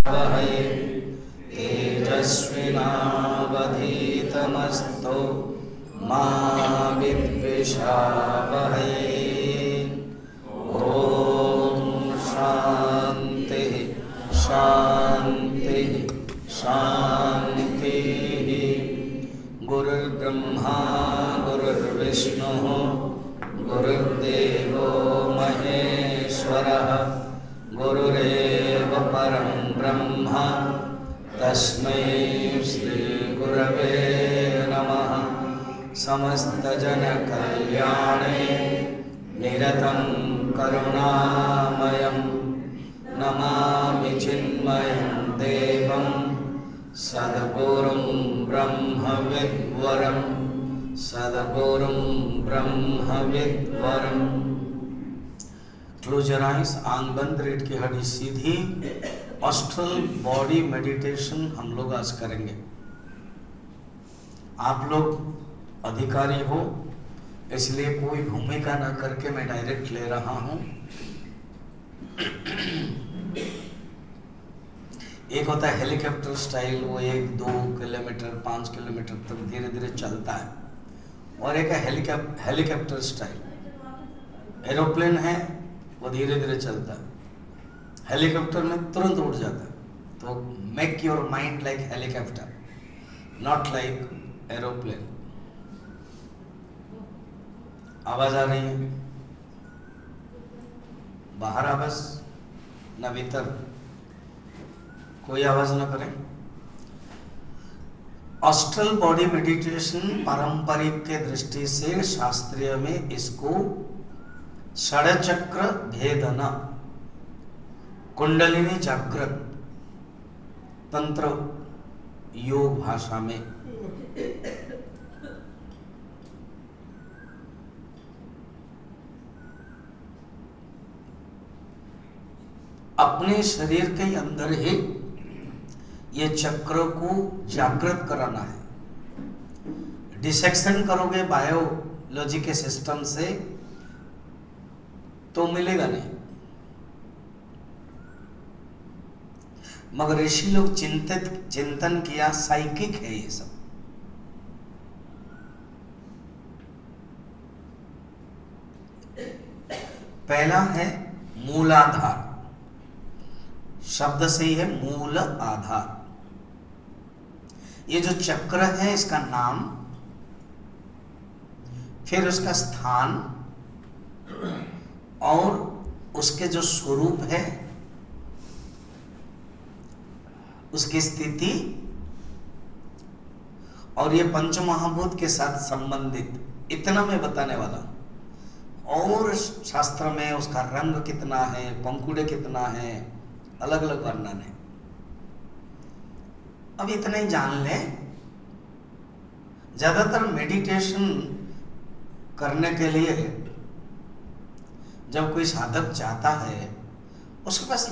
वहै तेजस्विनावधीतमस्तु मा विद्विषावहै। ओम शांति शांति शांति। गुरुर्ब्रह्मा गुरुर्विष्णुः गुरुर्देवो महेश्वरः गुरुरेव परं ब्रह्म तस्मै श्री गुरवे नमः। समस्तजनकल्याणे निरतं करुणामयं नमामि चिन्मयं देवं सद्गुरुं ब्रह्मविद्वरं सद्गुरुं ब्रह्मविद्वरं। क्लोज योर आइज, आंख बंद, रीढ़ की हड्डी सीधी। ऑस्ट्रल बॉडी मेडिटेशन हम लोग आज करेंगे। आप लोग अधिकारी हो इसलिए कोई भूमिका न करके मैं डायरेक्ट ले रहा हूं। एक होता है हेलीकॉप्टर स्टाइल, वो 1-2 किलोमीटर 5 किलोमीटर तक धीरे धीरे चलता है, और एक है हेलीकॉप्टर स्टाइल, एरोप्लेन है वो धीरे धीरे चलता है। हेलीकॉप्टर में तुरंत उड़ जाता है। तो make your mind like helicopter, not like aeroplane. आवाज आ रही है? बाहर आवाज न भीतर? कोई आवाज न करे। ऑस्ट्रल बॉडी मेडिटेशन पारंपरिक के दृष्टि से शास्त्रीय में इसको षडचक्र भेदना, कुंडलिनी जागृत तंत्र योग भाषा में अपने शरीर के अंदर ही ये चक्र को जागृत कराना है। डिसेक्शन करोगे बायोलॉजी के सिस्टम से तो मिलेगा नहीं। मगर ऋषि लोग चिंतन किया, साइकिक है ये सब। पहला है मूलाधार, शब्द से ही है मूल आधार। ये जो चक्र है इसका नाम, फिर उसका स्थान और उसके जो स्वरूप है उसकी स्थिति, और ये पंच महाभूत के साथ संबंधित, इतना मैं बताने वाला। और शास्त्र में उसका रंग कितना है, पंखुड़े कितना है, अलग अलग वर्णन है। अब इतना ही जान ले। ज्यादातर मेडिटेशन करने के लिए जब कोई साधक चाहता है, उसके पास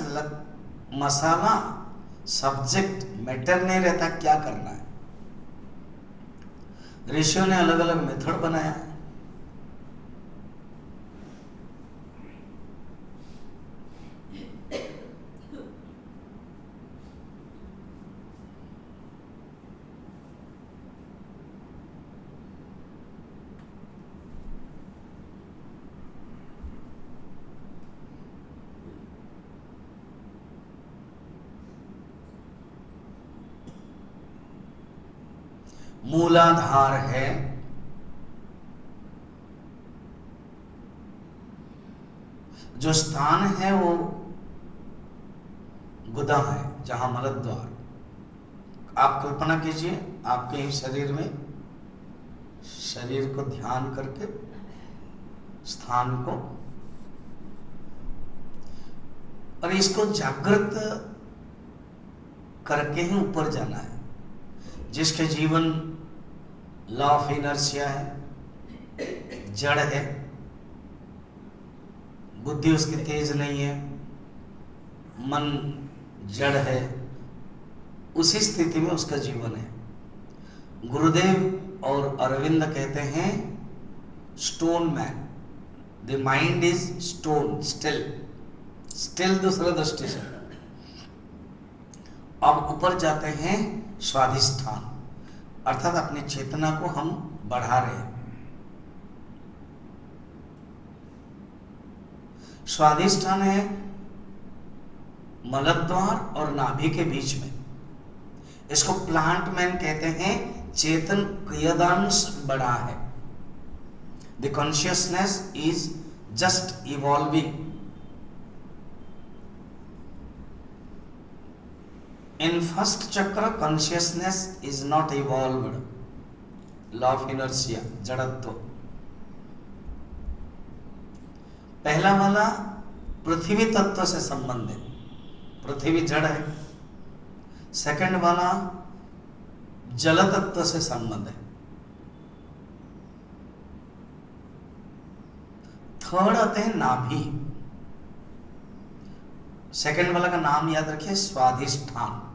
मसाला, सब्जेक्ट मैटर नहीं रहता, क्या करना है। ऋषियों ने अलग अलग मेथड बनाया। मूलाधार है जो स्थान है, वो गुदा है, जहां मलद्वार। आप कल्पना कीजिए आपके ही शरीर में, शरीर को ध्यान करके स्थान को, और इसको जागृत करके ही ऊपर जाना है। जिसके जीवन लॉ ऑफ इनर्शिया है, जड़ है, बुद्धि उसकी तेज नहीं है, मन जड़ है, उसी स्थिति में उसका जीवन है। गुरुदेव और अरविंद कहते हैं stone man, the mind is stone, still दूसरा दृष्टि से। अब ऊपर जाते हैं स्वाधिष्ठान, अर्थात अपनी चेतना को हम बढ़ा रहे हैं। स्वाधिष्ठान है मलद्वार और नाभि के बीच में। इसको प्लांट मैन कहते हैं। चेतन क्रियादांश बढ़ा है। The consciousness is just evolving. In first chakra, consciousness is not evolved. Law of inertia, जड़त्व। पहला वाला पृथ्वी तत्व से संबंधित, पृथ्वी जड़ है। सेकंड वाला जल तत्व से संबंधित। थर्ड आते हैं नाभि। सेकंड वाला का नाम याद रखिए, स्वाधिष्ठान।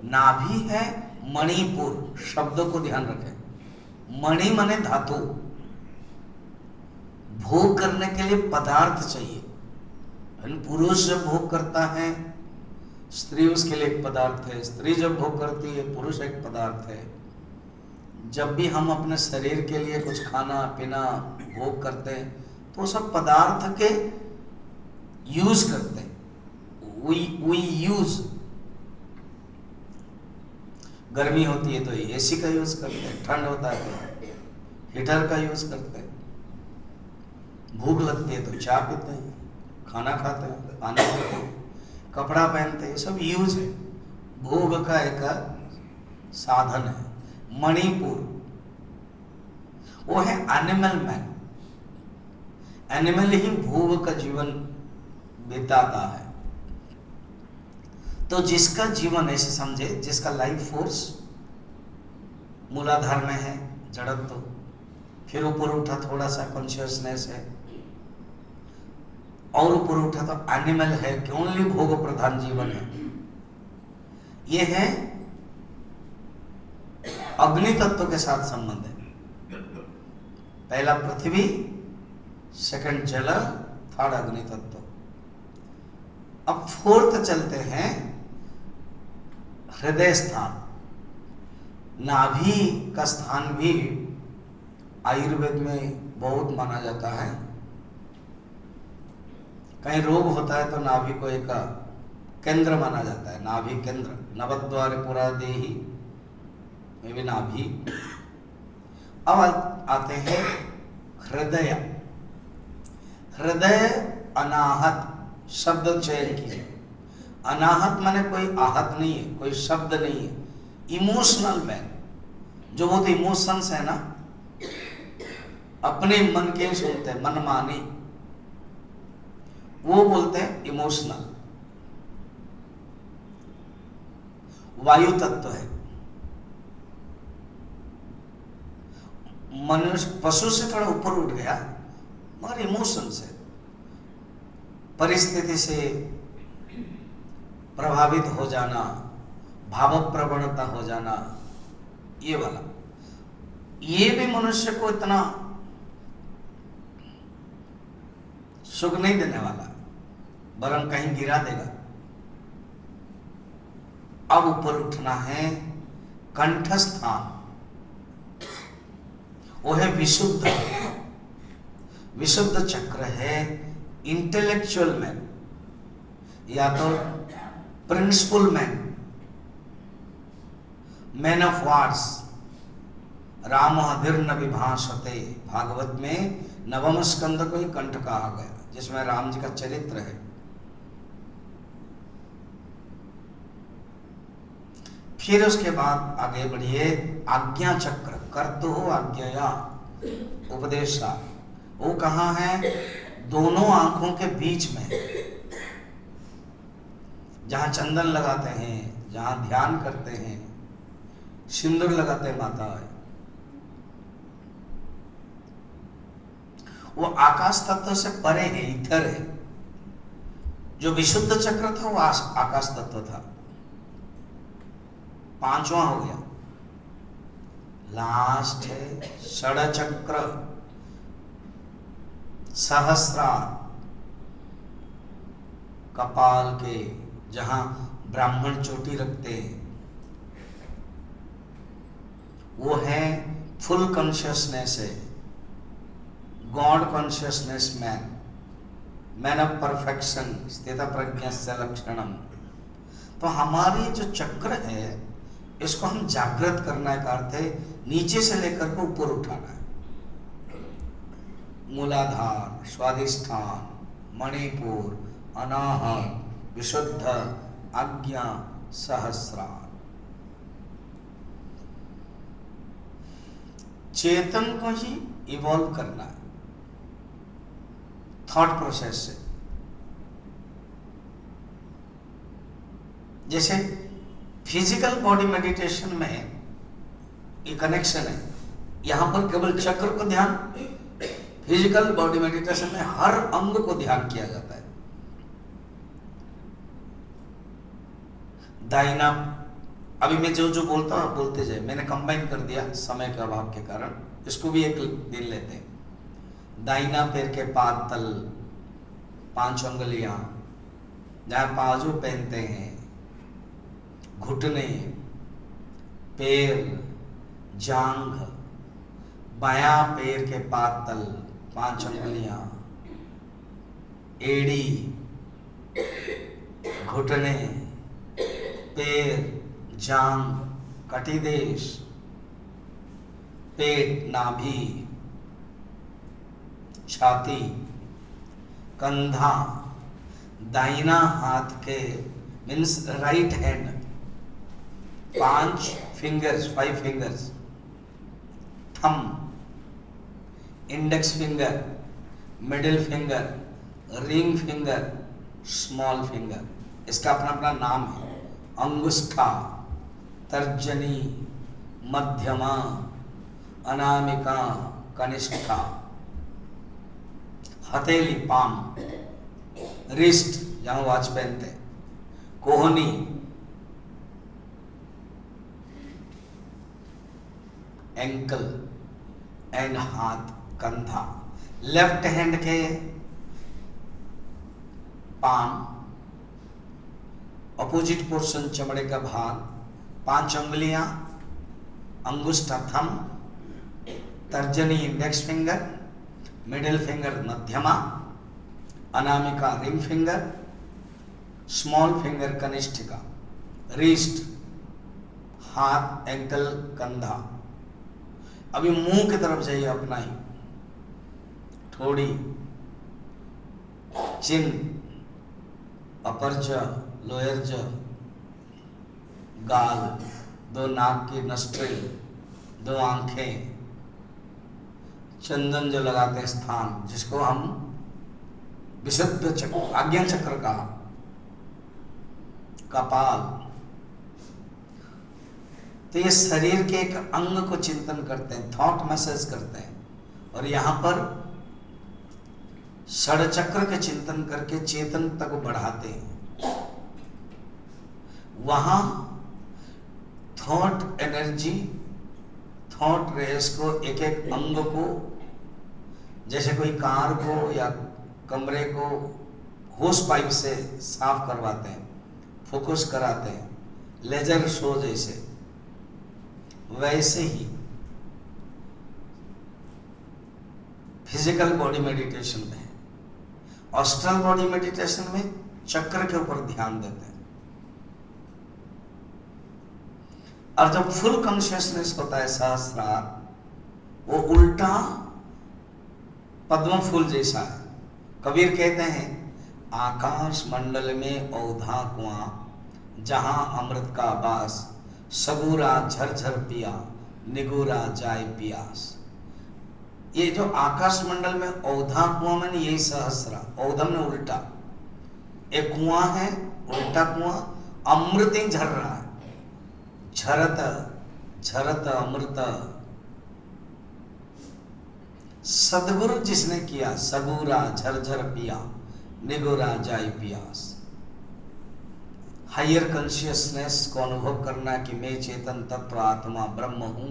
नाभि है मणिपुर, शब्दों को ध्यान रखें। मणि माने धातु। भोग करने के लिए पदार्थ चाहिए। पुरुष जब भोग करता है, स्त्री उसके लिए एक पदार्थ है। स्त्री जब भोग करती है, पुरुष एक पदार्थ है। जब भी हम अपने शरीर के लिए कुछ खाना पीना भोग करते हैं, तो सब पदार्थ के यूज करते हैं। we use। गर्मी होती है तो एसी का यूज करते हैं, ठंड होता है तो हीटर का यूज करते हैं, भूख लगती है तो चाय पीते हैं, खाना खाते हैं, पानी पीते हैं, कपड़ा पहनते हैं, सब यूज है। भोग का एक साधन है। मणिपुर वो है एनिमल मैन। एनिमल ही भोग का जीवन बिताता है। तो जिसका जीवन ऐसे समझे, जिसका लाइफ फोर्स मूलाधार में है, जड़त्व, फिर ऊपर उठा थोड़ा सा कॉन्शियसनेस है, और ऊपर उठा तो एनिमल है कि ओनली भोग प्रधान जीवन है। ये है अग्नि तत्व के साथ संबंध है। पहला पृथ्वी, सेकंड जल, थर्ड अग्नि तत्व। अब फोर्थ चलते हैं हृदय स्थान। नाभि का स्थान भी आयुर्वेद में बहुत माना जाता है। कहीं रोग होता है तो नाभि को एक केंद्र माना जाता है। नाभि केंद्र, नवद्वार पुरा देहि में भी नाभि। अब आते हैं हृदय। हृदय अनाहत शब्द चयन कीजिए। अनाहत माने कोई आहत नहीं है, कोई शब्द नहीं है। इमोशनल मैन, जो बहुत इमोशंस है ना, अपने मन के सुनते हैं, मनमानी, वो बोलते हैं इमोशनल। वायु तत्व है। मनुष्य पशु से थोड़ा ऊपर उठ गया, मगर इमोशन से, परिस्थिति से प्रभावित हो जाना, भाव प्रवणता हो जाना, ये वाला। ये भी मनुष्य को इतना सुख नहीं देने वाला, वरन कहीं गिरा देगा। अब ऊपर उठना है कंठस्थान। वो है विशुद्ध। विशुद्ध चक्र है इंटेलेक्चुअल मैन, या तो principle man, man of words. Ram हदिर्न विभाषते, भागवत में नवम स्कंद को ही कंठ कहा गया, जिसमें राम जी का चरित्र है। फिर उसके बाद आगे बढ़िए, आज्ञा चक्र, कर्तु आज्ञया उपदेशा। वो कहाँ है? दोनों आंखों के बीच में, जहां चंदन लगाते हैं, जहां ध्यान करते हैं, सिंदूर लगाते हैं माता है, वो आकाश तत्व से परे है, इधर है। जो विशुद्ध चक्र था वो आकाश तत्व था। पांचवा हो गया, लास्ट है षडचक्र, सहस्रार, कपाल के, जहां ब्राह्मण चोटी रखते हैं, वो है फुल कॉन्शियसनेस है, God consciousness man of perfection, स्थित प्रज्ञस्य लक्षणम। तो हमारी जो चक्र है इसको हम जागृत करना का अर्थ है नीचे से लेकर के ऊपर उठाना है। मूलाधार, स्वादिष्ठान, मणिपुर, अनाहत, विशुद्ध, आज्ञा, सहस्रार। चेतन को ही इवॉल्व करना है थॉट प्रोसेस से। जैसे फिजिकल बॉडी मेडिटेशन में ये कनेक्शन है, यहां पर केवल चक्र को ध्यान, फिजिकल बॉडी मेडिटेशन में हर अंग को ध्यान किया जाता है। दाहिना, अभी मैं जो जो बोलता हूं बोलते जाए, मैंने कंबाइन कर दिया समय के अभाव के कारण, इसको भी एक दिन लेते हैं। दाहिना पैर के पाद तल 5 अंगुलियां, जहां बाजू पहनते हैं, घुटने, पैर, जांघ, बायां पैर के पाद तल 5 अंगुलियां, एड़ी, घुटने, पैर, जांघ, कटिदेश, पेट, नाभि, छाती, कंधा, दाहिना हाथ के means right hand 5 fingers, thumb, index finger, middle finger, ring finger, small finger, इसका अपना अपना नाम है। अंगुष्ठा, तर्जनी, मध्यमा, अनामिका, कनिष्ठा, हथेली, पाम, रिस्ट जहां वॉच पहनते हैं, कोहनी, एंकल एंड हाथ, कंधा। लेफ्ट हैंड के पाम, अपोजिट पोर्शन चमड़े का भाग, 5 अंगुलियां, अंगुष्ठा थंब, तर्जनी इंडेक्स फिंगर, मिडिल फिंगर मध्यमा, अनामिका रिंग फिंगर, स्मॉल फिंगर कनिष्ठिका, रिस्ट, हाथ, एंकल, कंधा। अभी मुंह की तरफ जाइए अपना ही, थोड़ी, चिन, अपर ज, लोअर ज, गाल, 2 नाक की नस्ट्रिल, 2 आंखें, चंदन जो लगाते हैं स्थान, जिसको हम विशुद्ध चक्र, आज्ञा चक्र का, कपाल। तो ये शरीर के एक अंग को चिंतन करते हैं, थॉट मैसेज करते हैं, और यहां पर षडचक्र के चिंतन करके चेतन तक बढ़ाते हैं। वहां थॉट एनर्जी, थॉट रेस को, एक एक अंग को, जैसे कोई कार को या कमरे को होस पाइप से साफ करवाते हैं, फोकस कराते हैं, लेजर शो जैसे, वैसे ही फिजिकल बॉडी मेडिटेशन में है। ऑस्ट्रल बॉडी मेडिटेशन में चक्र के ऊपर ध्यान देते हैं। और जब फुल कॉन्शियसनेस होता है सहस्रार, वो उल्टा पद्म फूल जैसा है। कबीर कहते हैं, आकाश मंडल में औधा कुआं, जहां अमृत का वास, सगुरा झरझर पिया, निगुरा जाय पियास। ये जो आकाश मंडल में औधा कुआं में, यही सहस्रा, औधम में उल्टा, एक कुआं है, उल्टा कुआं, अमृत ही झर रहा है, झरत झरत अमृत। सदगुरु जिसने किया, सगुरा झरझर पिया, निगुरा जाय पियास। हायर कॉन्शियसनेस को अनुभव करना कि मैं चेतन तत्व आत्मा ब्रह्म हूं,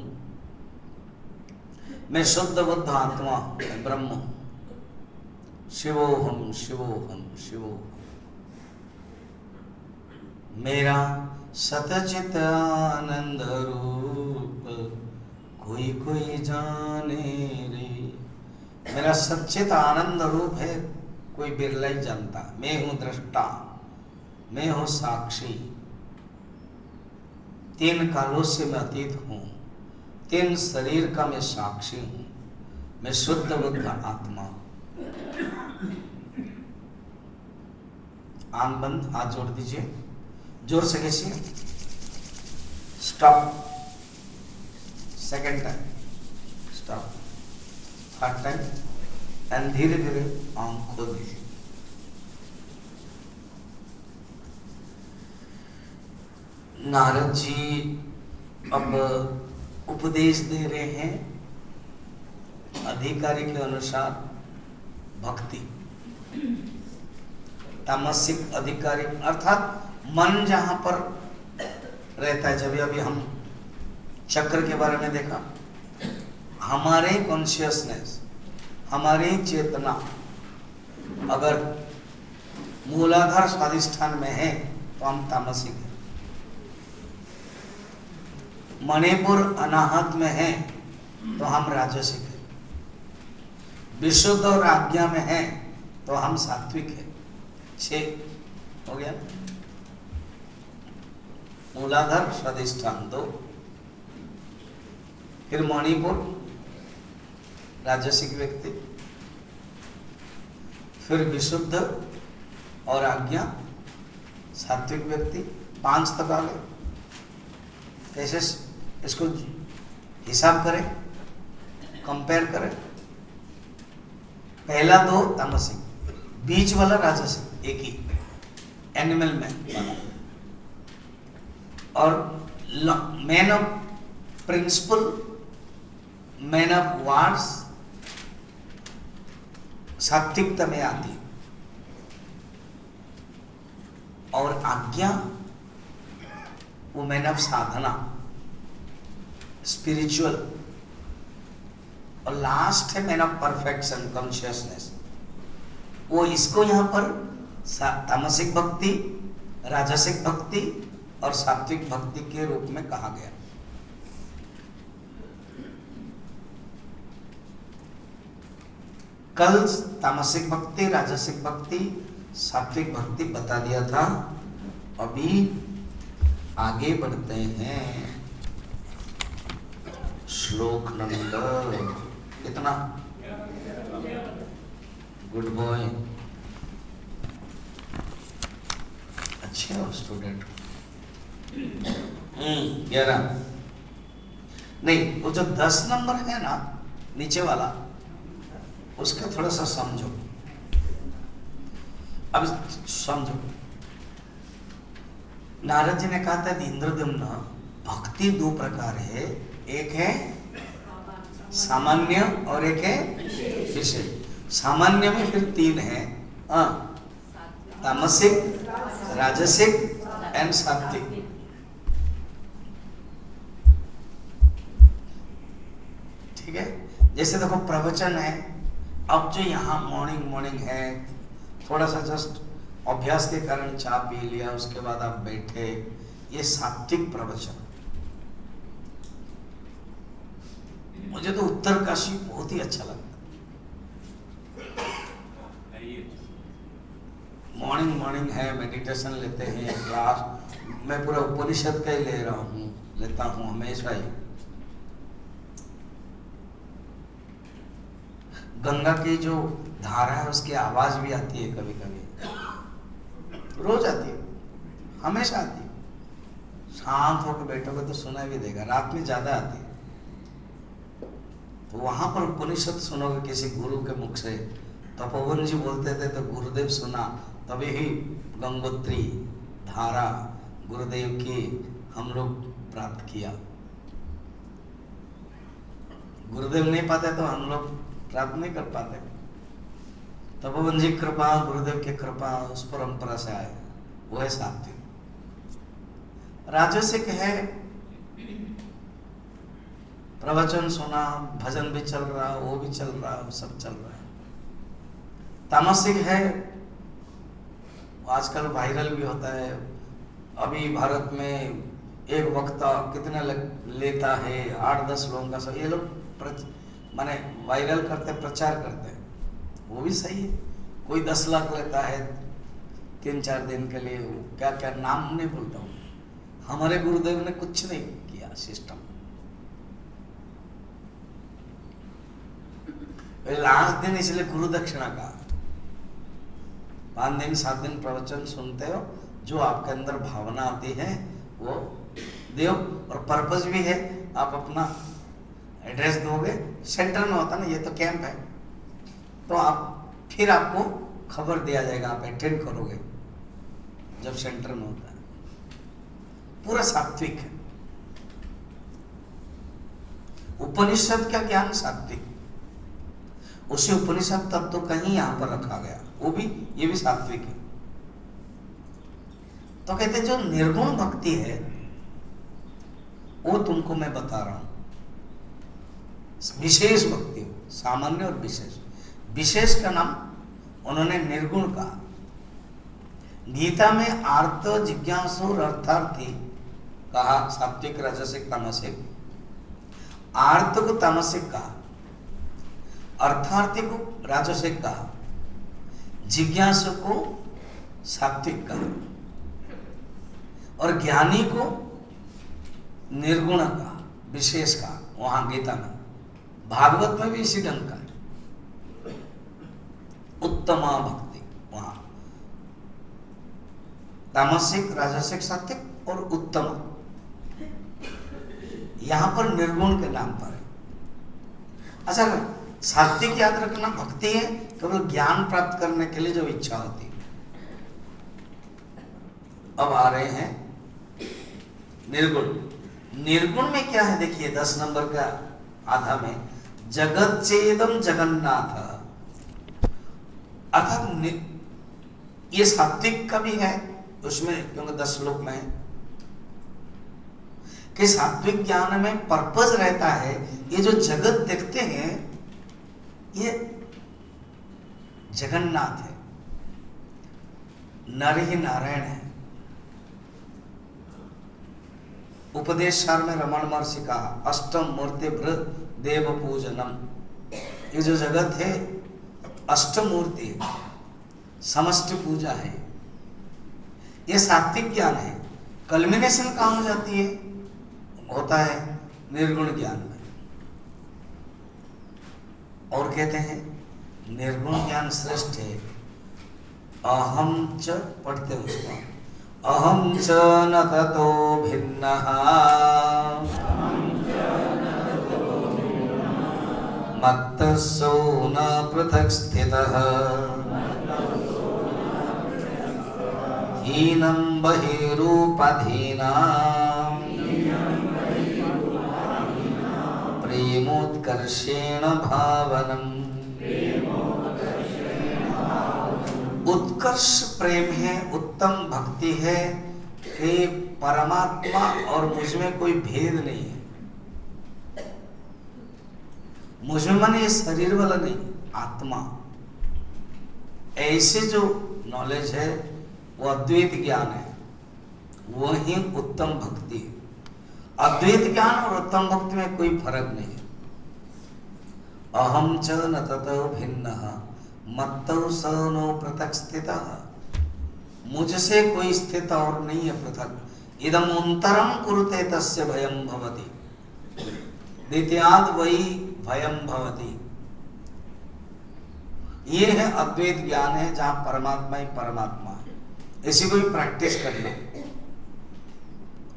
मैं शुद्ध बुद्ध आत्मा मैं ब्रह्म हूं। शिवोहम शिवोहम शिवोहम। मेरा सतचित आनंद रूप कोई कोई जाने रे। मेरा सच्चित आनंद रूप है, कोई बिरला ही जानता। मैं हूं दृष्टा, मैं हूं साक्षी, 3 कालों से मैं अतीत हूं, 3 शरीर का मैं साक्षी हूं, मैं शुद्ध बुद्ध आत्मा। आंख बंद, हाथ जोड़ दीजिए, जोर से खींचिए, stop, second time stop, third time, and धीरे धीरे आंख खोल दीजिए। नारद जी अब उपदेश दे रहे हैं अधिकारी के अनुसार भक्ति। तामसिक अधिकारी अर्थात मन जहां पर रहता है, जब अभी हम चक्र के बारे में देखा, हमारे कॉन्शियसनेस, हमारी चेतना अगर मूलाधार स्वाधिष्ठान में है तो हम तामसिक हैं। मणिपुर अनाहत में है तो हम राजसिक हैं। विशुद्ध और आज्ञा में है तो हम सात्विक हैं। 6 हो गया। मूलाधार स्वाधिष्ठान 2, फिर मणिपुर राजसिक व्यक्ति, फिर विशुद्ध और आज्ञा सात्विक व्यक्ति। 5 तक आ गए। कैसे इसको हिसाब करें, कंपेयर करें? पहला 2 तामसिक, बीच वाला राजसिक, एक ही एनिमल में। और man of principle, man of words सात्विकता में आती है। और आज्ञा वो मैन ऑफ साधना, स्पिरिचुअल। और लास्ट है मैन ऑफ परफेक्शन, कॉन्शियसनेस। वो इसको यहां पर तामसिक भक्ति, राजसिक भक्ति और सात्विक भक्ति के रूप में कहा गया। कल तामसिक भक्ति, राजसिक भक्ति, सात्विक भक्ति बता दिया था। अभी आगे बढ़ते हैं। श्लोक नंबर कितना? गुड बॉय, अच्छे हो स्टूडेंट। 11 नहीं, वो जो 10 नंबर है ना नीचे वाला, उसका थोड़ा सा समझो। अब समझो, नारद जी ने कहा था इंद्रद्युम्न भक्ति 2 प्रकार है, एक है सामान्य और एक है विशेष। सामान्य में फिर 3 है, तामसिक, राजसिक एंड सात्विक। ठीक है, जैसे देखो प्रवचन है, अब जो यहाँ मॉर्निंग है, थोड़ा सा जस्ट अभ्यास के कारण चाय पी लिया, उसके बाद आप बैठे, ये सात्विक प्रवचन। मुझे तो उत्तरकाशी बहुत ही अच्छा लगता। मॉर्निंग है, मेडिटेशन लेते हैं, क्लास, मैं पूरा उपनिषद का ही लेता हूँ हमेशा ही। गंगा की जो धारा है उसकी आवाज भी आती है कभी कभी, रोज आती है, हमेशा आती है। शांत होकर बैठोगे तो सुनाई भी देगा, रात में ज्यादा आती है। तो वहां पर उपनिषद सुनोगे किसी गुरु के मुख से। तपोवन जी बोलते थे तो गुरुदेव सुना, तभी ही गंगोत्री धारा गुरुदेव की हम लोग प्राप्त किया। गुरुदेव नहीं पाते तो हम लोग प्राप्त नहीं कर पाते। तपोवन जी कृपा, गुरुदेव की कृपा, उस परंपरा से आए, वो है सात्विक। राजसिक है, प्रवचन सुना, भजन भी चल रहा, वो भी चल रहा, वो सब चल रहा है। तामसिक है, आजकल वायरल भी होता है, अभी भारत में एक वक्ता कितना लेता है, 8-10 लोगों का सब ये लोग माने वायरल करते, प्रचार करते हैं, वो भी सही है। कोई 10 लाख लेता है 3-4 दिन के लिए, क्या क्या नाम नहीं बोलता हूँ। हमारे गुरुदेव ने कुछ नहीं किया सिस्टम। लास्ट दिन इसलिए गुरु दक्षिणा का 5 दिन 7 दिन प्रवचन सुनते हो, जो आपके अंदर भावना आती है वो दो, और पर्पस भी है। आप अपना एड्रेस दोगे, सेंटर में होता ना, ये तो कैंप है, तो आप फिर आपको खबर दिया जाएगा, आप अटेंड करोगे जब सेंटर में होता है। पूरा सात्विक है। उपनिषद का ज्ञान सात्विक, उसी उपनिषद तत्व कहीं यहां पर रखा गया, वो भी, ये भी सात्विक है। तो कहते जो निर्गुण भक्ति है वो तुमको मैं बता रहा हूं। विशेष भक्ति हो, सामान्य और विशेष। विशेष का नाम उन्होंने निर्गुण कहा। गीता में आर्त, जिज्ञासु और अर्थार्थी कहा, सात्विक, राजसिक, तामसिक। आर्त को तामसिक कहा, अर्थार्थी को राजसिक कहा, जिज्ञासु को सात्विक कहा, और ज्ञानी को निर्गुण कहा, विशेष कहा। वहां गीता में, भागवत में भी इसी ढंग का है। उत्तमा भक्ति, वहां तामसिक, राजसिक, सात्विक और उत्तम, यहां पर निर्गुण के नाम पर है। अच्छा, सात्विक याद रखना भक्ति है, केवल ज्ञान प्राप्त करने के लिए जो इच्छा होती है। अब आ रहे हैं निर्गुण। निर्गुण में क्या है देखिए, 10 नंबर का आधा में, जगत चेदम जगन्नाथ, अर्थात ये सात्विक का भी है उसमें, क्योंकि 10 श्लोक में है कि सात्विक ज्ञान में पर्पस रहता है। ये जो जगत देखते हैं ये जगन्नाथ है, नर ही नारायण है। उपदेश सार में रमण महर्षि का अष्टम मूर्ति भृत देव पूजनम, ये जो जगत है अष्टमूर्ति है, समष्टि पूजा है, ये सात्विक ज्ञान है। कल्मिनेशन कहाँ हो जाती है, होता है निर्गुण ज्ञान में। और कहते हैं निर्गुण ज्ञान श्रेष्ठ है। अहम च, पढ़ते हैं उसको, अहम च न ततो भिन्नः मत्तस्सो न पृथक् स्थितः हीनं बहिरूपाधीनां प्रेमोत्कर्षेण भावनम्। उत्कर्ष प्रेम है, उत्तम भक्ति है कि परमात्मा और मुझ में कोई भेद नहीं है। मुझ में माने ये शरीर वाला नहीं, आत्मा। ऐसे जो नॉलेज है वो अद्वैत ज्ञान है, वो ही उत्तम भक्ति है। अद्वैत ज्ञान और उत्तम भक्ति में कोई फर्क नहीं है। अहम च न ततो भिन्नः मत्तौ स नो पृथक् स्थितः, मुझसे कोई स्थित और नहीं है पृथक। इदम अंतरम कुरुते तस्य भयं भवति, द्वितीयाद वही भयं भवति। ये है अद्वैत ज्ञान है, जहां परमात्मा ही परमात्मा है। इसी को ही प्रैक्टिस करना,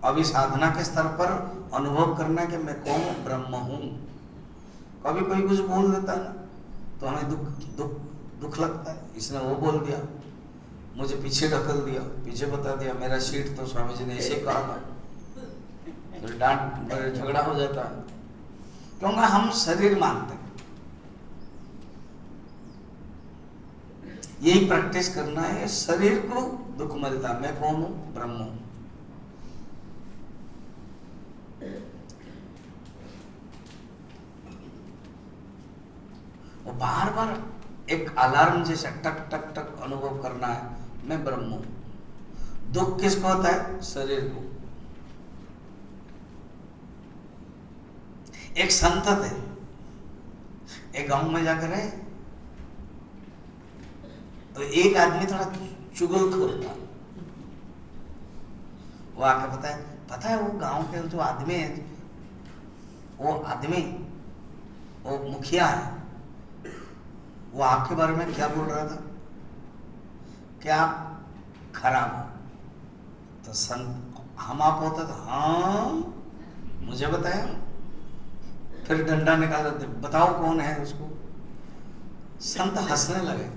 अभी साधना के स्तर पर अनुभव करना कि मैं कौन ब्रह्म हूं। कभी कोई कुछ बोल देता है ना, तो हमें दुख लगता है, इसने वो बोल दिया, मुझे पीछे ढकल दिया, पीछे बता दिया, मेरा सीट तो स्वामी जी ने ऐसे कहा था, फिर डांट झगड़ा हो जाता है, क्योंकि हम शरीर मानते हैं। यही प्रैक्टिस करना है, शरीर को दुख मिलता, मैं कौन हूं, ब्रह्म हूं। वो बार बार एक अलार्म जैसा टक टक टक अनुभव करना है, मैं ब्रह्म हूं। दुख किसको होता है? शरीर को। एक संत थे, एक गांव में जाकर रहे, तो एक आदमी थोड़ा चुगलखोर था। वो आके पता है वो गांव के जो आदमी है, वो मुखिया है, वो आपके बारे में क्या बोल रहा था कि आप खराब हो। तो संत हम आप होता था, हाँ मुझे बताया, फिर डंडा निकाल देते, बताओ कौन है उसको। संत हंसने लगे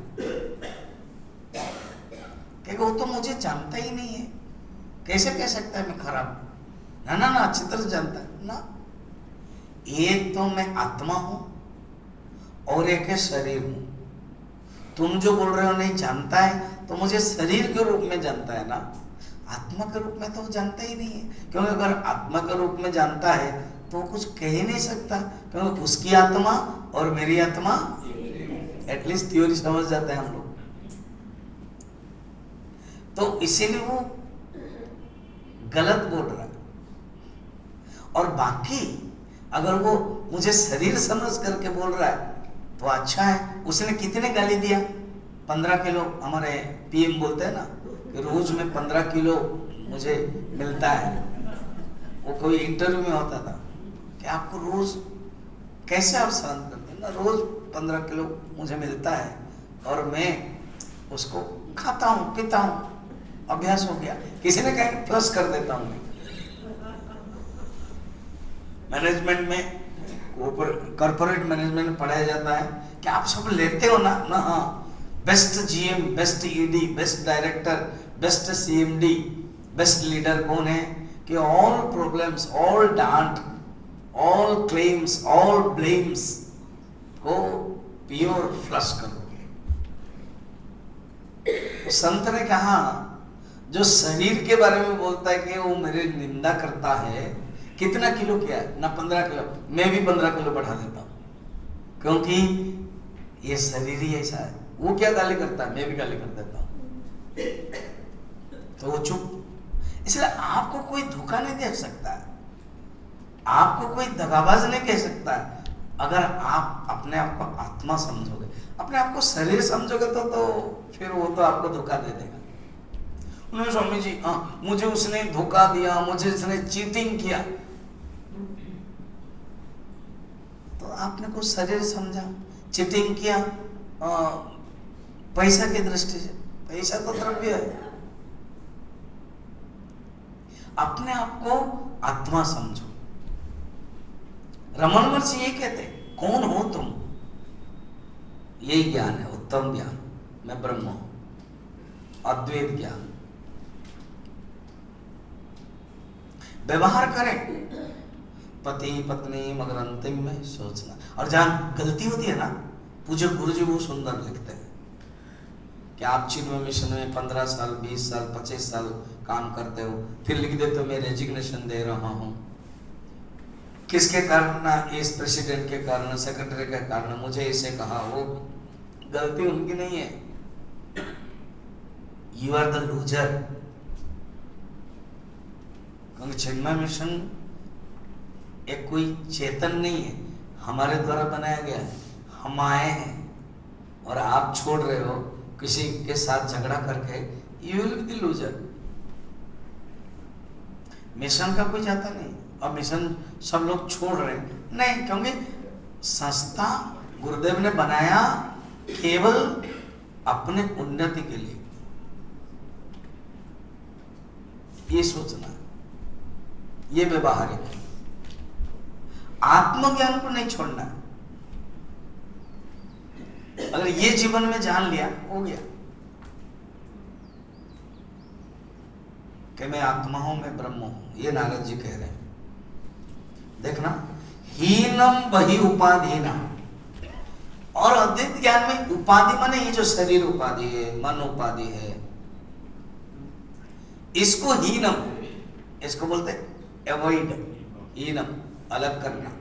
कि वो तो मुझे जानता ही नहीं है, कैसे कह सकता है मैं खराब? ना अच्छी तरह जानता है ना। एक तो मैं आत्मा हूं और एक है शरीर हूं। तुम जो बोल रहे हो नहीं जानता है, तो मुझे शरीर के रूप में जानता है ना, आत्मा के रूप में तो वो जानता ही नहीं है। क्योंकि अगर आत्मा के रूप में जानता है तो वो कुछ कह ही नहीं सकता, क्योंकि उसकी आत्मा और मेरी आत्मा, एटलीस्ट थ्योरी समझ जाते हैं हम लोग। तो इसीलिए वो गलत बोल रहा है। और बाकी अगर वो मुझे शरीर समझ करके बोल रहा है तो अच्छा है। उसने कितने गाली दिया? 15 किलो। हमारे पीएम बोलते हैं ना कि रोज में 15 किलो मुझे मिलता है। वो कोई इंटरव्यू में होता था कि आपको रोज कैसे आप सहन करते हैं ना, रोज 15 किलो मुझे मिलता है और मैं उसको खाता हूँ पीता हूँ, अभ्यास हो गया। किसी ने कहा प्लस कर देता हूँ मैं। मैनेजमेंट में, कॉर्पोरेट मैनेजमेंट में पढ़ाया जाता है कि आप सब लेते हो ना। हाँ, best GM, best ED, best director, best CMD, best leader कौन है कि ऑल प्रॉब्लम्स, ऑल डांट, ऑल क्लेम्स, ऑल ब्लेम्स को प्योर फ्लश करोगे। तो संत ने कहा जो शरीर के बारे में बोलता है कि वो मेरी निंदा करता है, कितना किलो किया है ना? 15 किलो। मैं भी 15 किलो बढ़ा देता हूं, क्योंकि ये शरीर ही ऐसा है। वो क्या गाली करता है, मैं भी गाली कर देता हूं। तो वो चुप। इसलिए आपको कोई धोखा नहीं दे सकता है, आपको कोई दगाबाज नहीं कह सकता है। अगर आप अपने आप को आत्मा समझोगे, अपने आप को शरीर समझोगे तो फिर वो तो आपको धोखा दे देगा। उन्होंने स्वामी जी मुझे उसने धोखा दिया, मुझे उसने चीटिंग किया। तो आपने कुछ शरीर समझा, चीटिंग किया पैसा की दृष्टि से। पैसा तो द्रव्य है। अपने आप को आत्मा समझो। रमन महर्षि ये कहते कौन हो तुम? यही ज्ञान है, उत्तम ज्ञान। मैं ब्रह्म हूं, अद्वैत ज्ञान। व्यवहार करें पति पत्नी, मगर अंतिम में सोचना। और जहां गलती होती है ना, पूज्य गुरु जी वो सुंदर लिखते हैं कि आप चिन्मय मिशन में 15 साल, 20 साल, 25 साल काम करते हो, फिर लिख देते हो मैं रेजिग्नेशन दे रहा हूं। किसके कारण? इस प्रेसिडेंट के कारण, सेक्रेटरी के कारण मुझे इसे कहा। वो गलती उनकी नहीं है। You are the loser. क्योंकि चिन्मय मिशन एक कोई चेतन नहीं है, हमारे द्वारा बनाया गया है। हम आए हैं और आप छोड़ रहे हो किसी के साथ झगड़ा करके, you will be the loser. Mission का कोई जाता नहीं, और मिशन सब लोग छोड़ रहे हैं नहीं, क्योंकि संस्था गुरुदेव ने बनाया केवल अपने उन्नति के लिए। ये सोचना, ये व्यवहारिक है। आत्मज्ञान को नहीं छोड़ना। अगर ये जीवन में जान लिया, हो गया कि मैं आत्मा हूं, मैं ब्रह्म हूं। ये नारद जी कह रहे हैं। देखना, हीनम बहि उपाधिना। और अद्वैत ज्ञान में उपाधि माने ये जो शरीर उपाधि है, मन उपाधि है, इसको हीनम, इसको बोलते अवॉइड। हीनम अलग करना।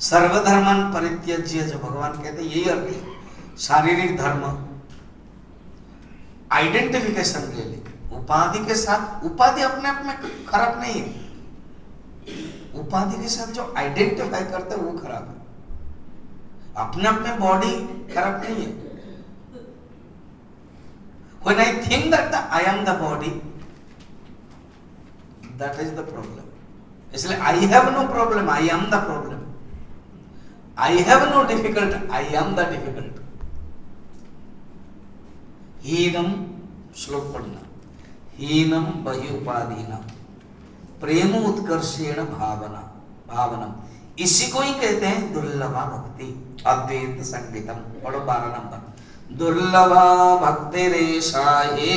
सर्वधर्मन परित्यज्य, जो भगवान कहते हैं यही अर्थ है। शारीरिक धर्म, आइडेंटिफिकेशन ले ले। उपाधि के साथ, उपाधि अपने आप में खराब नहीं है, उपाधि के साथ जो आइडेंटिफाई करते हैं वो खराब है। अपने आप में बॉडी खराब नहीं है। When I think that I am the body, that is the problem. इसलिए I have no problem, I am the problem. I have no difficult, I am the difficult. हीनम, श्लोक पढ़ना, हीनम बहि उपाधीना प्रेम उत्कर्षेण भावनम, इसी को ही कहते हैं दुर्लभा भक्ति अद्वैत संगीतम। पढ़ो 12 नंबर। दुर्लभा भक्ति रेशाये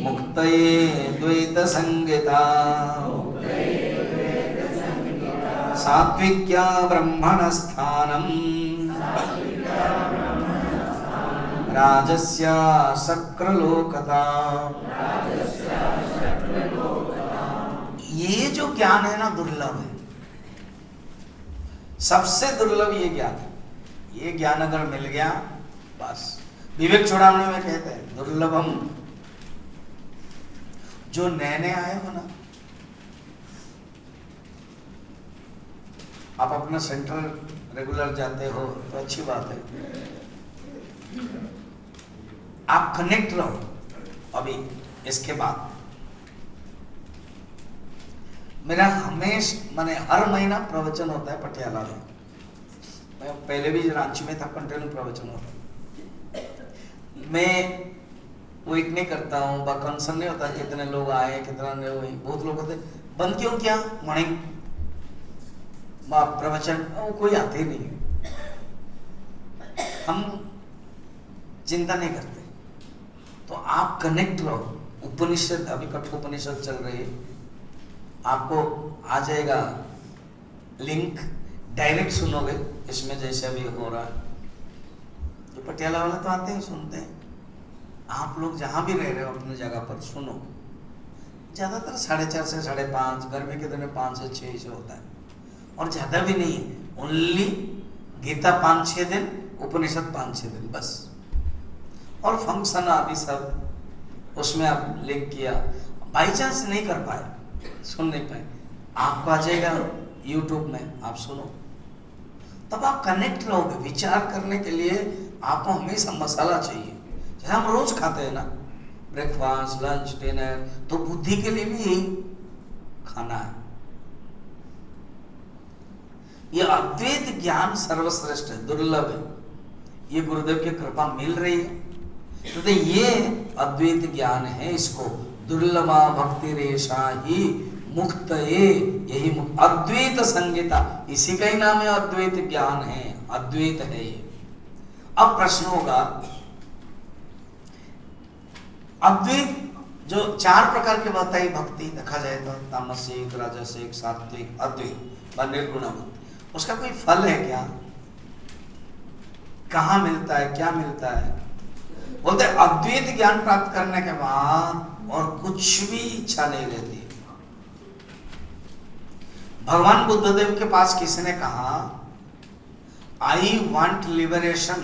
मुक्तये द्वैत संगीता सात्विक्या ब्रह्मण स्थानम राजस्या शक्रलोकता। ये जो ज्ञान है ना दुर्लभ है, सबसे दुर्लभ ये ज्ञान है। ये ज्ञान अगर मिल गया बस, विवेक चूड़ामणि में कहते हैं दुर्लभम। जो नए नए आए हो ना, आप अपना सेंटर रेगुलर जाते हो तो अच्छी बात है, आप कनेक्ट रहो। अभी इसके बाद मेरा माने हर महीना प्रवचन होता है पटियाला में। मैं पहले भी रांची में था, कंटिन्यू प्रवचन होता है। मैं वेट नहीं करता हूँ, कंसर्न नहीं होता कितने लोग आए कितना नहीं हुए। बहुत लोग होते बंद क्यों किया मॉर्निंग प्रवचन, कोई आते ही नहीं है। हम चिंता नहीं करते। तो आप कनेक्ट रहो। उपनिषद, अभी कठोपनिषद चल रही है, आपको आ जाएगा लिंक, डायरेक्ट सुनोगे इसमें जैसे अभी हो रहा है। तो पटियाला वाला तो आते हैं सुनते हैं। आप लोग जहां भी रह रहे हो अपनी जगह पर सुनो। ज्यादातर 4:30 से 5:30, गर्मी के दिन में 5 से 6 से होता है, और ज्यादा भी नहीं है। ओनली गीता 5-6 दिन, उपनिषद 5-6 दिन बस। और फंक्शन अभी सब उसमें आप लिंक किया, बाई चांस नहीं कर पाए, सुन नहीं पाए, आपको आ जाएगा यूट्यूब में, आप सुनो। तब आप कनेक्ट रहोगे। विचार करने के लिए आपको हमेशा मसाला चाहिए। जैसे हम रोज खाते हैं ना, ब्रेकफास्ट, लंच, डिनर, तो बुद्धि के लिए भी यही खाना है। ये अद्वैत ज्ञान सर्वश्रेष्ठ है, दुर्लभ है। ये गुरुदेव की कृपा मिल रही है, तो ये अद्वैत ज्ञान है। इसको दुर्लभा भक्ति रेशा ही मुक्त, यही अद्वैत संगीता, इसी का ही नाम है अद्वैत ज्ञान है, अद्वैत है ये। अब प्रश्न होगा, अद्वैत जो 4 प्रकार की बताई भक्ति, देखा जाए तो तामसिक, राजसिक, सात्विक, अद्वैत व निर्गुण, उसका कोई फल है क्या? कहाँ मिलता है, क्या मिलता है? बोलते अद्वैत ज्ञान प्राप्त करने के बाद और कुछ भी इच्छा नहीं रहती। भगवान बुद्धदेव के पास किसी ने कहा आई वांट लिबरेशन,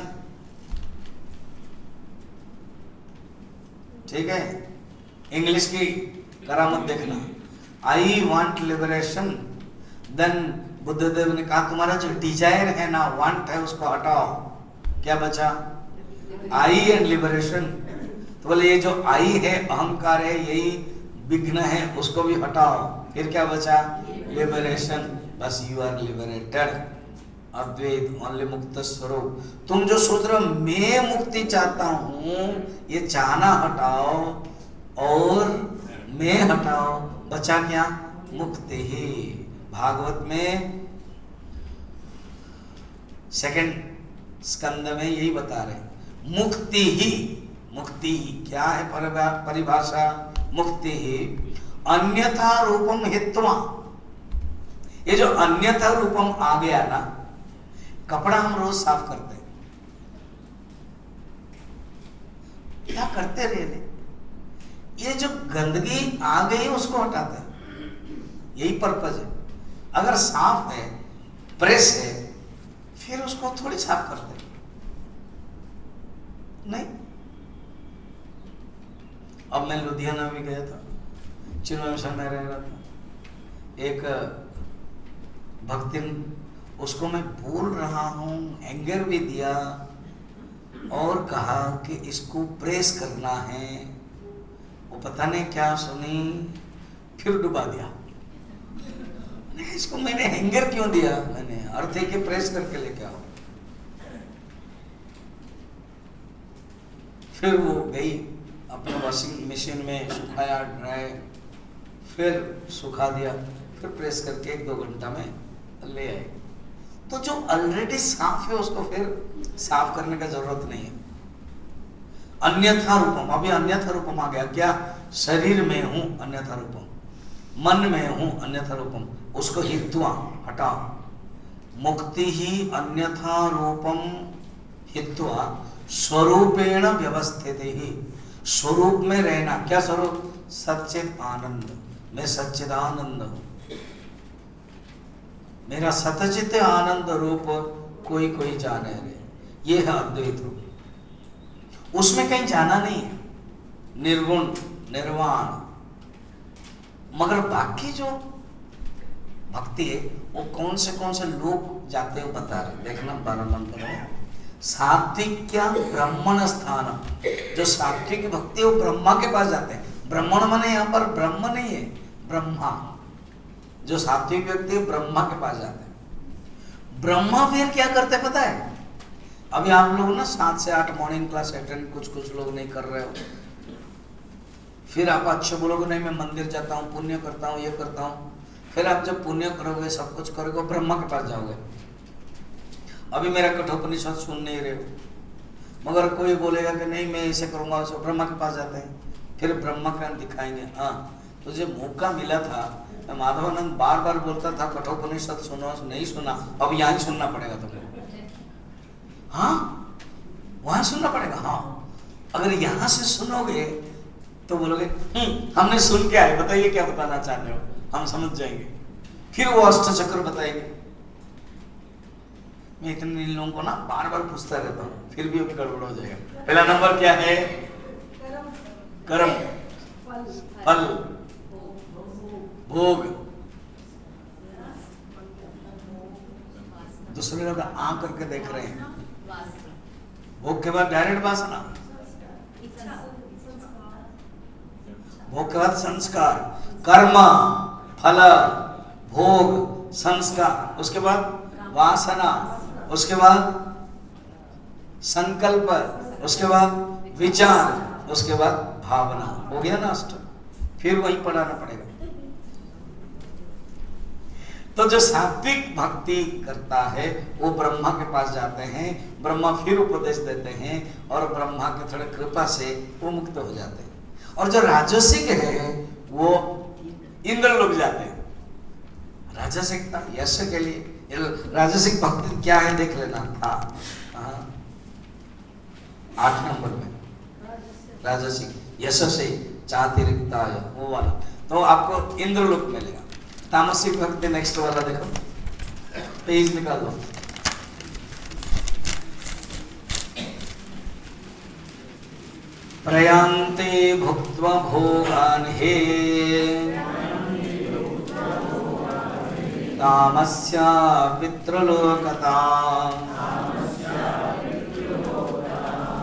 ठीक है, इंग्लिश की करामत देखना, I want liberation. Then Buddhadev ने कहा तुम्हारा जो डिजायर है ना, वांट है, उसको हटाओ। क्या बचा? आई एंड लिबरेशन। तो बोले ये जो आई है, अहंकार है, यही विघ्न है, उसको भी हटाओ। फिर क्या बचा? लिबरेशन। बस you are liberated. Advaita, only मुक्त स्वरूप। तुम जो सोच रहे हो मैं मुक्ति चाहता हूं, ये चाहना हटाओ और मैं हटाओ, बचा क्या? मुक्ति ही। भागवत में 2nd स्कंद में यही बता रहे, मुक्ति ही। मुक्ति क्या है परिभाषा? मुक्ति ही अन्यथा रूपम हित्वा। ये जो अन्यथा रूपम आ गया ना, कपड़ा हम रोज साफ करते हैं, क्या करते रहे, ये जो गंदगी आ गई उसको हटाते हैं, यही पर्पज है। अगर साफ है, प्रेस है, फिर उसको थोड़ी साफ करते हैं। नहीं। अब मैं लुधियाना भी गया था, चिन्मय मिशन में रह रहा था, एक भक्तिन, उसको मैं बोल रहा हूँ, एंगर भी दिया और कहा कि इसको प्रेस करना है, वो पता नहीं क्या सुनी, फिर डुबा दिया। इसको मैंने हैंगर क्यों दिया, मैंने अर्थ है कि प्रेस करके लेके आओ। फिर वो गई अपने वॉशिंग मशीन में, सुखाया ड्राई, फिर सुखा दिया, फिर प्रेस करके 1-2 घंटा में ले आए। तो जो ऑलरेडी साफ है उसको फिर साफ करने का जरूरत नहीं है। अन्यथा रूपम, अभी अन्यथा रूपम आ गया क्या, शरीर में हूं अन्यथा रूपम, मन में हूं अन्यथा रूपम, उसको हित्वा हटा, मुक्ति ही अन्यथा रूपम हित्वा स्वरूपेण व्यवस्थित ही, स्वरूप में रहना। क्या स्वरूप, सच्चिद आनंद, मैं सच्चिदानंद हूं, मेरा सतचित आनंद रूप कोई कोई जाने रे, ये है अद्वैत रूप। उसमें कहीं जाना नहीं है, निर्गुण निर्वाण। मगर बाकी जो भक्ति है वो कौन से लोग जाते हो बता रहे, देखना 12 नंबर है, सात्विक क्या ब्राह्मण स्थान, जो सात्विक भक्ति वो ब्रह्मा के पास जाते हैं। ब्राह्मण माने यहाँ पर ब्रह्म नहीं है, ब्रह्मा। जो सात्विक व्यक्ति है ब्रह्मा के पास जाते हैं। ब्रह्मा फिर क्या करते पता है, अभी आप लोग ना 7 से 8 मॉर्निंग क्लास अटेंड कुछ लोग नहीं कर रहे हो, फिर आप अच्छे बोलोगे नहीं मैं मंदिर जाता हूँ, पुण्य करता हूँ, ये करता हूँ, फिर आप जब पुण्य करोगे, सब कुछ करोगे, ब्रह्मा के पास जाओगे। अभी मेरा कठोपनिषद सुन नहीं रहे हो, मगर कोई बोलेगा कि नहीं मैं ऐसे करूंगा, उसे ब्रह्मा के पास जाते हैं, फिर ब्रह्मा का दिखाएंगे। हाँ, तुझे मौका मिला था, माधवानंद बार बार बोलता था कठोपनिषद सुनो, नहीं सुना, अब यहाँ सुनना पड़ेगा तुमको। हाँ, वहां सुनना पड़ेगा। हाँ, अगर यहाँ से सुनोगे तो बोलोगे हमने सुन के आए, बताइए क्या बताना चाहते हो, हम समझ जाएंगे। फिर वो अष्ट चक्र बताएंगे। मैं इतने इन लोगों को ना बार बार पूछता रहता हूँ, फिर भी अभी गड़बड़ हो जाएगा। पहला नंबर क्या है, कर्म, फल, भोग। दूसरे लोग आ करके देख रहे हैं, भोग के बाद डायरेक्ट वासना, भोग के बाद संस्कार, कर्म, फल, भोग, संस्कार, उसके बाद वासना, उसके बाद संकल्प, उसके बाद विचार, उसके बाद भावना। हो गया ना अष्ट, फिर वही पढ़ाना पड़ेगा। तो जो सात्विक भक्ति करता है वो ब्रह्मा के पास जाते हैं, ब्रह्मा फिर उपदेश देते हैं और ब्रह्मा के थोड़े कृपा से वो मुक्त हो जाते हैं। और जो राजसिक है वो इंद्र लोग जाते हैं। राजसिकता यश के लिए, राजसिक भक्ति क्या है देख लेना था 8 नंबर में, राजसिक यश से चातिरिक्ता है वो वाला, तो आपको इंद्र लोक मिलेगा। तामसिक भक्ति नेक्स्ट वाला देखो, पेज निकाल दो। प्रयांते भुक्त्वा भोगान् हे तामस्या पितृलोकता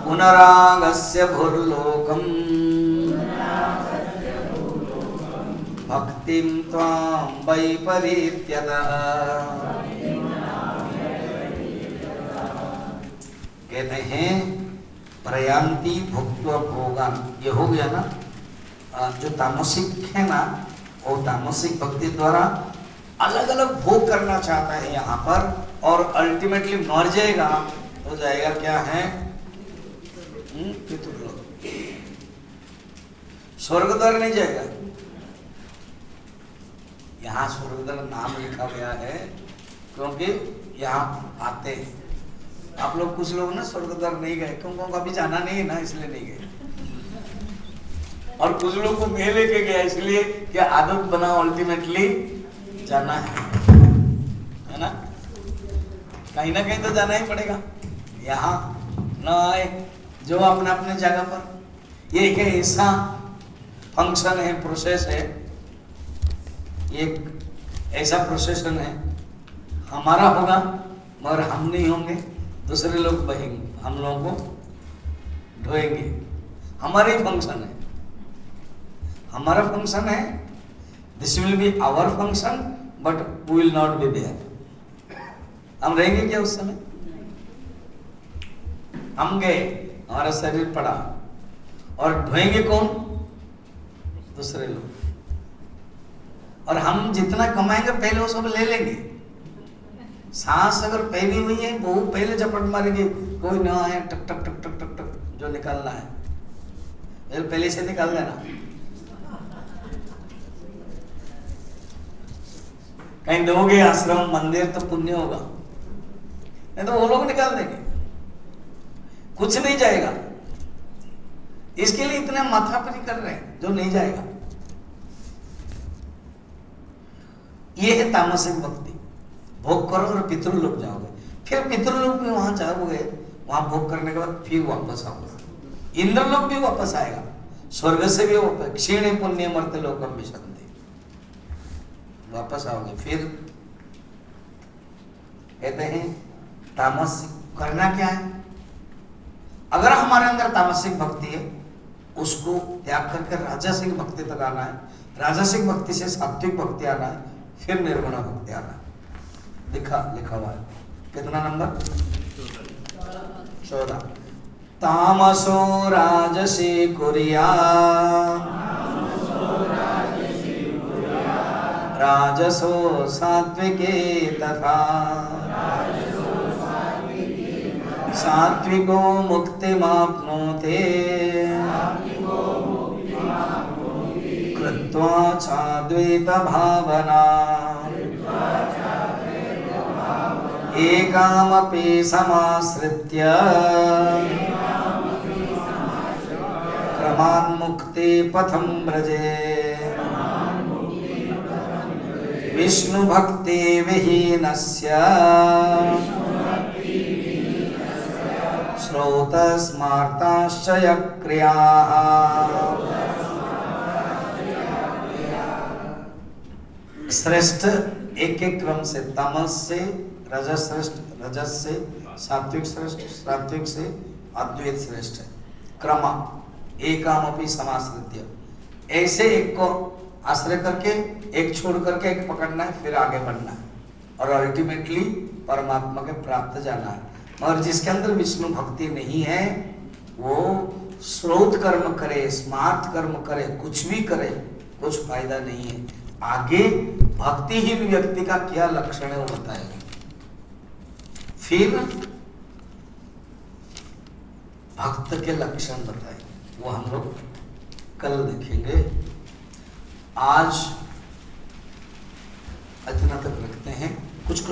पुनरागस्य भुर्लोकम् भक्तिं त्वां वैपरीत्यतः। कहते हैं प्रयांति भुक्त्वा भोगान्, ये हो गया ना, जो तामसिक है ना वो तामसिक भक्ति द्वारा अलग अलग भोग करना चाहता है यहाँ पर, और अल्टीमेटली मर जाएगा, हो जाएगा क्या है पितृलोक, स्वर्ग द्वार नहीं जाएगा। यहाँ स्वर्गद्वार नाम लिखा गया है क्योंकि यहाँ आते हैं। आप लोग कुछ लोग ना स्वर्गद्वार नहीं गए क्योंकि अभी जाना नहीं है ना, इसलिए नहीं गए, और कुछ लोग को मैं लेके गया इसलिए कि आदत बना अल्टीमेटली जाना है ना, कहीं ना कहीं तो जाना ही पड़ेगा। यहाँ न आए जो अपने अपने जगह पर। ये एक ऐसा फंक्शन है, प्रोसेस है, एक ऐसा प्रोसेसन है, हमारा होगा मगर हम नहीं होंगे, दूसरे लोग बहेंगे, हम लोगों को ढोएंगे। हमारा ही फंक्शन है, हमारा फंक्शन है। This will be our function but we will not be there. हम रहेंगे क्या उस समय? हम गए, हमारा शरीर पड़ा, और ढोएंगे कौन? दूसरे लोग। और हम जितना कमाएंगे पहले वो सब ले लेंगे। सांस अगर पहली हुई है, वो पहले झपट मारेंगे, कोई ना आए, टक टक टक टक टक टक, जो निकालना है पहले से निकाल देना। कहीं दोगे आश्रम मंदिर तो पुण्य होगा, नहीं तो वो लोग निकाल देंगे, कुछ नहीं जाएगा। इसके लिए इतने माथापरी कर रहे हैं जो नहीं जाएगा। ये है तामसिक भक्ति। भोग करो और पितृलोक जाओगे, फिर पितृलोक भी वहां जाओगे, वहां भोग करने के बाद फिर वापस आओगे। इंद्रलोक भी वापस आएगा, स्वर्ग से भी वापस, क्षीणे पुण्य मर्त्य लोकम विशन्ति, वापस आओगे। फिर कहते हैं तामसिक करना क्या है? अगर हमारे अंदर तामसिक भक्ति है, उसको त्याग करके राजसिक भक्ति तक आना है, राजसिक भक्ति से सात्विक भक्ति आना है, फिर निर्गुण भक्ति आना है। लिखा हुआ है, कितना नंबर? 14। तामसो राजसी कुर्या, राजसो सात्विके तथा, सात्विको मुक्तिमाप्नोते, कृत्वा चाद्वैत भावना, एकामपि समाश्रित्य, क्रमान्मुक्ति पथं व्रजे, विष्णु भक्ति विहीनस्य, श्रोतस्मार्ताश्च क्रियाः। श्रेष्ठ एक एक क्रम से, तमस से रजस श्रेष्ठ, रजस से सात्विक श्रेष्ठ, सात्विक से अद्वैत श्रेष्ठ है। क्रमा एकामपि समाश्रित्य, ऐसे एक को आश्रय करके, एक छोड़ करके एक पकड़ना है, फिर आगे बढ़ना है और अल्टीमेटली परमात्मा के प्राप्त जाना है। और जिसके अंदर विष्णु भक्ति नहीं है, वो श्रोत कर्म करे, स्मार्त कर्म करे, कुछ भी करे, कुछ फायदा नहीं है। आगे भक्तिहीन व्यक्ति का क्या लक्षण है वो बताएगा। फिर भक्त के लक्षण बताएंगे, वो हम लोग कल देखेंगे। आज इतना तक रखते हैं। कुछ